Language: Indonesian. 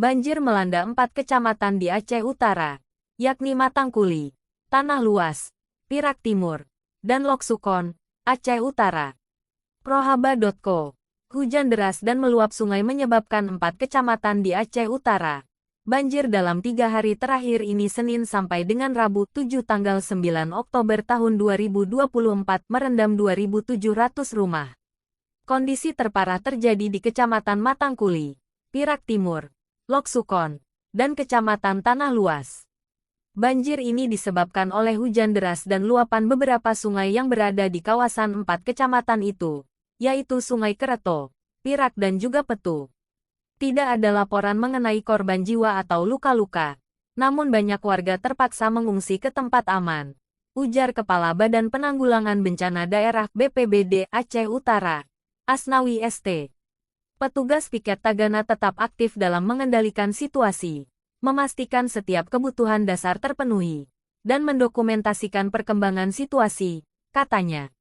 Banjir melanda 4 kecamatan di Aceh Utara, yakni Matangkuli, Tanah Luas, Perak Timur, dan Loksukon, Aceh Utara. Prohaba.co. Hujan deras dan meluap sungai menyebabkan 4 kecamatan di Aceh Utara. Banjir dalam 3 hari terakhir ini Senin sampai dengan Rabu 7 tanggal 9 Oktober tahun 2024 merendam 2.700 rumah. Kondisi terparah terjadi di Kecamatan Matangkuli, Perak Timur, Loksukon, dan Kecamatan Tanah Luas. Banjir ini disebabkan oleh hujan deras dan luapan beberapa sungai yang berada di kawasan 4 kecamatan itu, yaitu Sungai Kereto, Perak dan juga Petu. Tidak ada laporan mengenai korban jiwa atau luka-luka, namun banyak warga terpaksa mengungsi ke tempat aman, ujar Kepala Badan Penanggulangan Bencana Daerah BPBD Aceh Utara, Asnawi ST. Petugas piket Tagana tetap aktif dalam mengendalikan situasi, memastikan setiap kebutuhan dasar terpenuhi, dan mendokumentasikan perkembangan situasi, katanya.